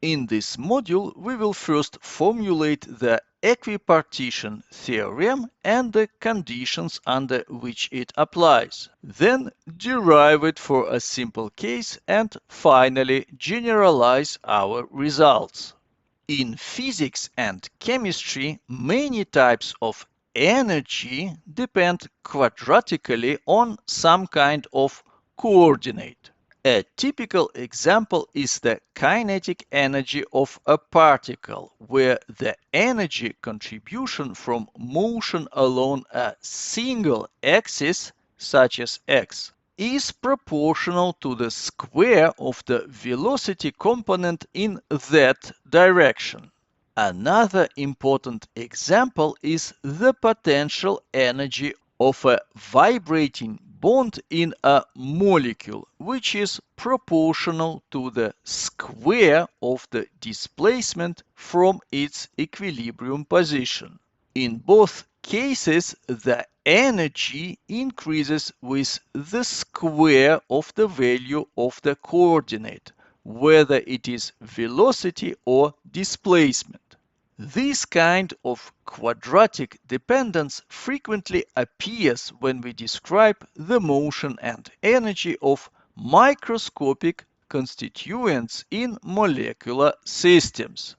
In this module, we will first formulate the equipartition theorem and the conditions under which it applies, then derive it for a simple case, and finally generalize our results. In physics and chemistry, many types of energy depend quadratically on some kind of coordinate. A typical example is the kinetic energy of a particle, where the energy contribution from motion along a single axis, such as x, is proportional to the square of the velocity component in that direction. Another important example is the potential energy of a vibrating bond in a molecule, which is proportional to the square of the displacement from its equilibrium position. In both cases, the energy increases with the square of the value of the coordinate, whether it is velocity or displacement. This kind of quadratic dependence frequently appears when we describe the motion and energy of microscopic constituents in molecular systems.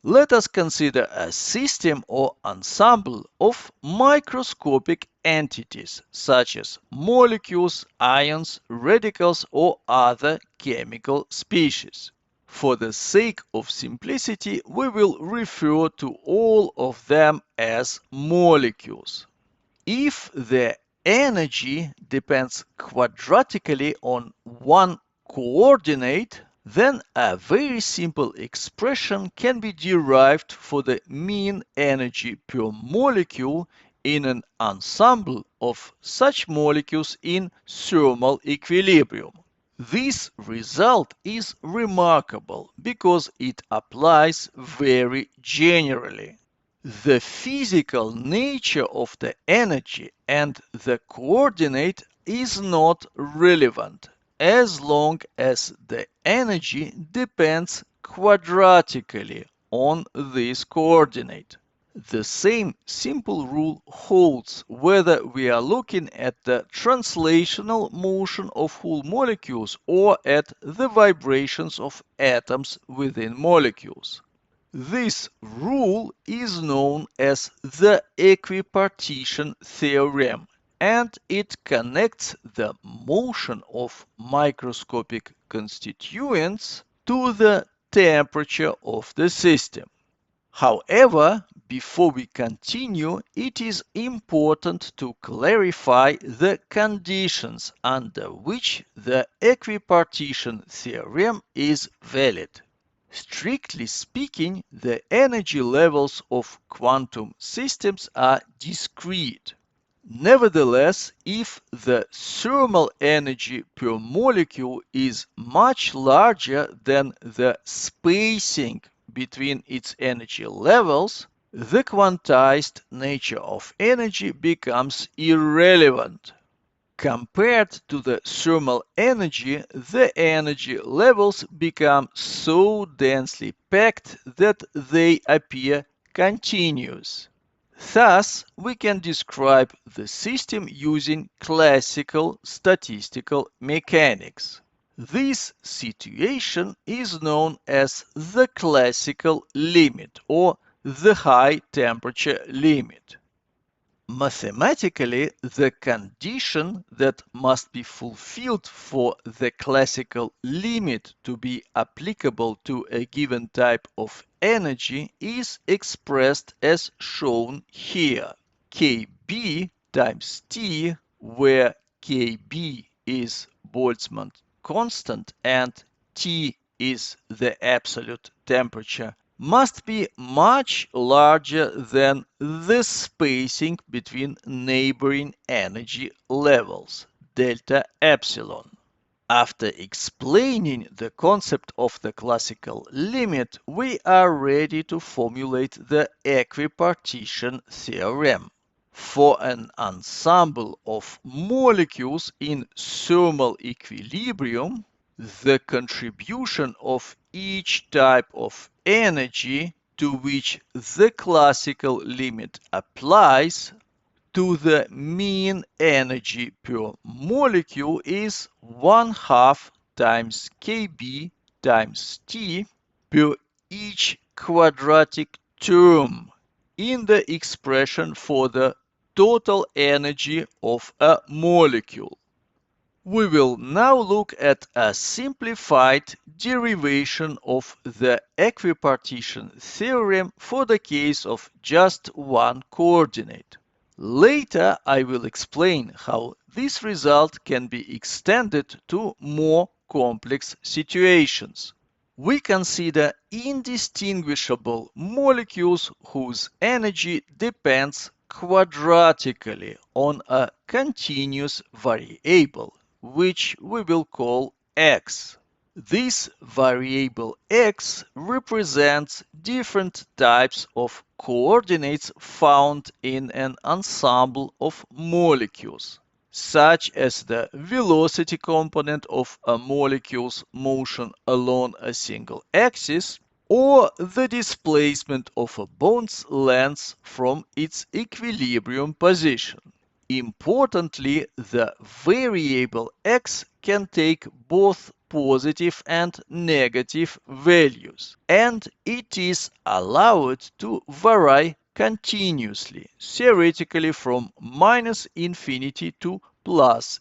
Let us consider a system or ensemble of microscopic entities, such as molecules, ions, radicals, or other chemical species. For the sake of simplicity, we will refer to all of them as molecules. If the energy depends quadratically on one coordinate, then a very simple expression can be derived for the mean energy per molecule in an ensemble of such molecules in thermal equilibrium. This result is remarkable because it applies very generally. The physical nature of the energy and the coordinate is not relevant as long as the energy depends quadratically on this coordinate. The same simple rule holds whether we are looking at the translational motion of whole molecules or at the vibrations of atoms within molecules. This rule is known as the equipartition theorem, and it connects the motion of microscopic constituents to the temperature of the system. However, before we continue, it is important to clarify the conditions under which the equipartition theorem is valid. Strictly speaking, the energy levels of quantum systems are discrete. Nevertheless, if the thermal energy per molecule is much larger than the spacing between its energy levels, the quantized nature of energy becomes irrelevant. Compared to the thermal energy, the energy levels become so densely packed that they appear continuous. Thus, we can describe the system using classical statistical mechanics. This situation is known as the classical limit or the high temperature limit. Mathematically, the condition that must be fulfilled for the classical limit to be applicable to a given type of energy is expressed as shown here. Kb times T, where Kb is Boltzmann constant and T is the absolute temperature, must be much larger than the spacing between neighboring energy levels, delta epsilon. After explaining the concept of the classical limit, we are ready to formulate the equipartition theorem. For an ensemble of molecules in thermal equilibrium, the contribution of each type of energy to which the classical limit applies to the mean energy per molecule is 1/2 times Kb times T per each quadratic term in the expression for the total energy of a molecule. We will now look at a simplified derivation of the equipartition theorem for the case of just one coordinate. Later, I will explain how this result can be extended to more complex situations. We consider indistinguishable molecules whose energy depends quadratically on a continuous variable, which we will call x. This variable x represents different types of coordinates found in an ensemble of molecules, such as the velocity component of a molecule's motion along a single axis, or the displacement of a bond's length from its equilibrium position. Importantly, the variable x can take both positive and negative values, and it is allowed to vary continuously, theoretically from -infinity to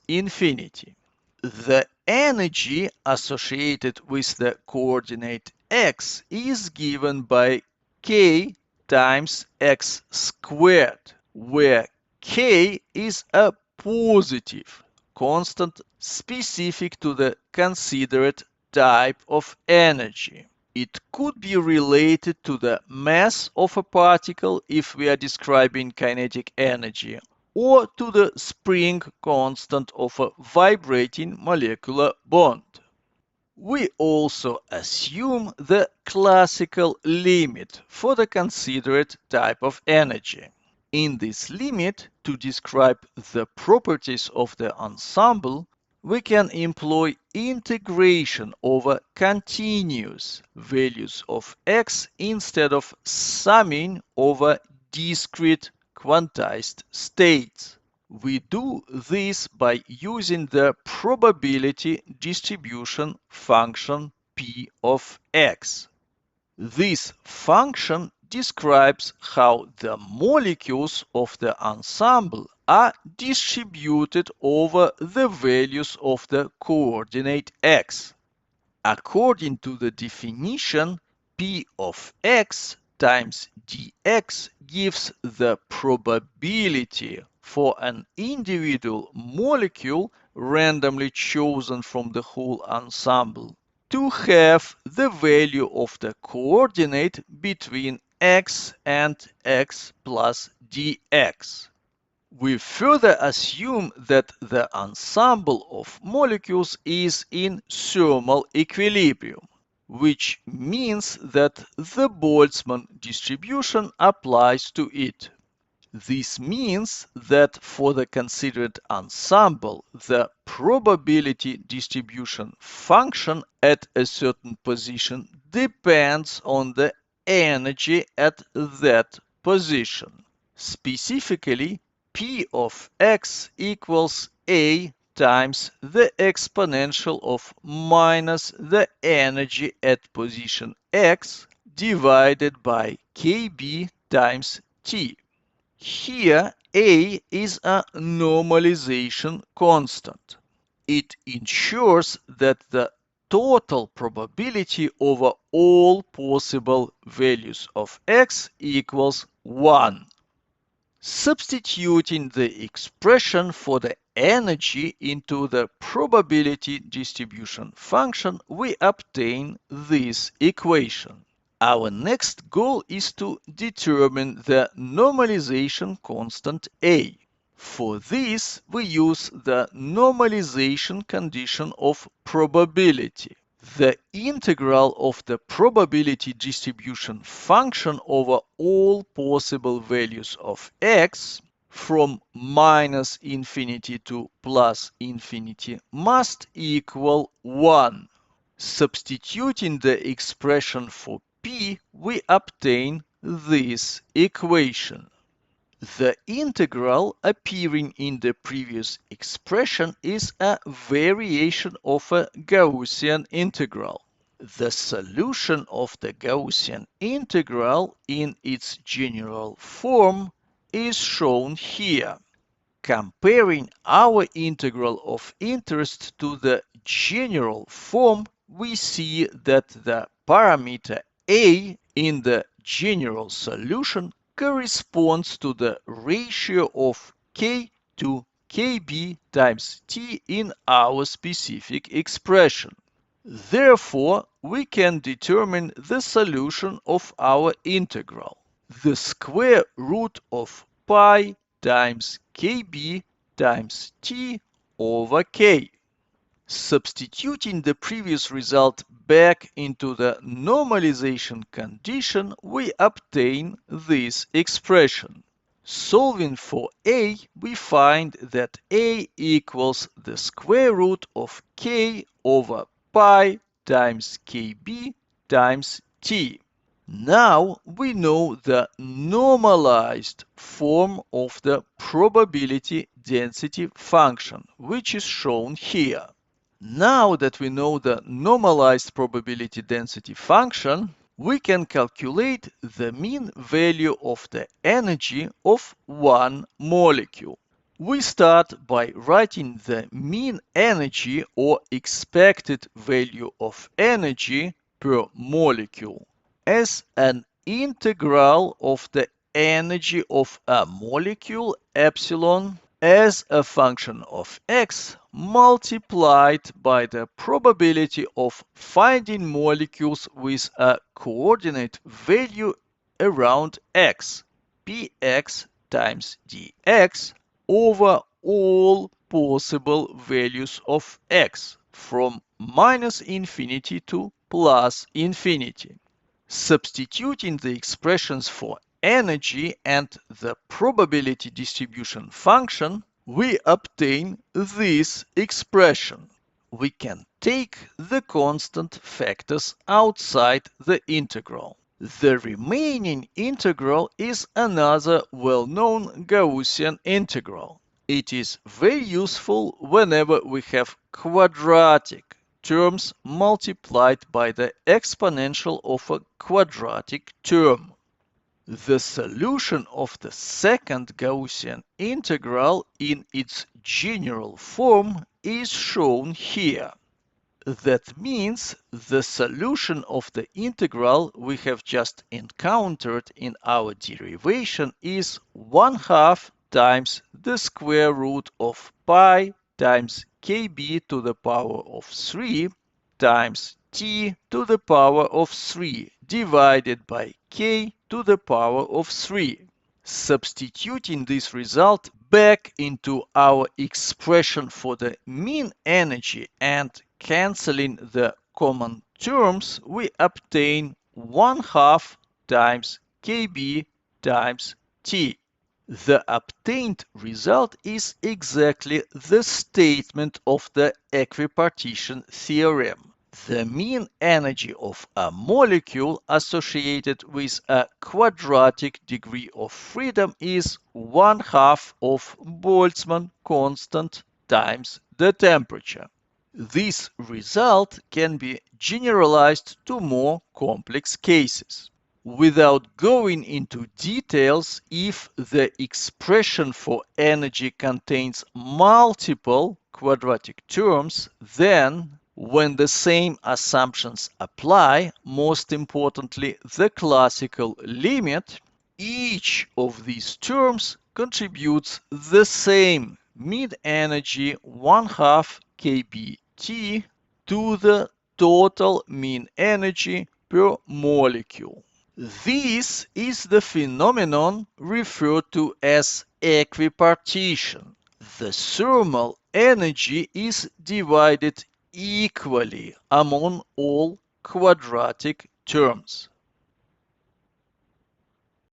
+infinity. The energy associated with the coordinate x is given by k times x squared, where k is a positive constant specific to the considered type of energy. It could be related to the mass of a particle if we are describing kinetic energy, or to the spring constant of a vibrating molecular bond. We also assume the classical limit for the considered type of energy. In this limit, to describe the properties of the ensemble, we can employ integration over continuous values of x instead of summing over discrete quantized states. We do this by using the probability distribution function p of x. This function describes how the molecules of the ensemble are distributed over the values of the coordinate x. According to the definition, p of x times dx gives the probability for an individual molecule randomly chosen from the whole ensemble to have the value of the coordinate between x and x plus dx. We further assume that the ensemble of molecules is in thermal equilibrium, which means that the Boltzmann distribution applies to it. This means that for the considered ensemble, the probability distribution function at a certain position depends on the energy at that position. Specifically, p of x equals a times the exponential of minus the energy at position x divided by kb times t. Here, A is a normalization constant. It ensures that the total probability over all possible values of x equals 1. Substituting the expression for the energy into the probability distribution function, we obtain this equation. Our next goal is to determine the normalization constant A. For this, we use the normalization condition of probability. The integral of the probability distribution function over all possible values of x from -infinity to +infinity must equal 1. Substituting the expression for P, we obtain this equation. The integral appearing in the previous expression is a variation of a Gaussian integral. The solution of the Gaussian integral in its general form is shown here. Comparing our integral of interest to the general form, we see that the parameter a in the general solution corresponds to the ratio of k to kb times t in our specific expression. Therefore, we can determine the solution of our integral. The square root of pi times kb times t over k. Substituting the previous result back into the normalization condition, we obtain this expression. Solving for a, we find that a equals the square root of k over pi times kb times t. Now we know the normalized form of the probability density function, which is shown here. Now that we know the normalized probability density function, we can calculate the mean value of the energy of one molecule. We start by writing the mean energy or expected value of energy per molecule as an integral of the energy of a molecule epsilon as a function of x multiplied by the probability of finding molecules with a coordinate value around x, px times dx, over all possible values of x from minus infinity to plus infinity. Substituting the expressions for energy and the probability distribution function, we obtain this expression. We can take the constant factors outside the integral. The remaining integral is another well-known Gaussian integral. It is very useful whenever we have quadratic terms multiplied by the exponential of a quadratic term. The solution of the second Gaussian integral in its general form is shown here. That means the solution of the integral we have just encountered in our derivation is 1/2 times the square root of pi times kb to the power of 3 times t to the power of 3 divided by k to the power of 3. Substituting this result back into our expression for the mean energy and cancelling the common terms, we obtain 1/2 times kb times t. The obtained result is exactly the statement of the equipartition theorem. The mean energy of a molecule associated with a quadratic degree of freedom is 1/2 of Boltzmann constant times the temperature. This result can be generalized to more complex cases. Without going into details, if the expression for energy contains multiple quadratic terms, then when the same assumptions apply, most importantly the classical limit, each of these terms contributes the same mean energy 1/2 kBt to the total mean energy per molecule. This is the phenomenon referred to as equipartition. The thermal energy is divided equally among all quadratic terms.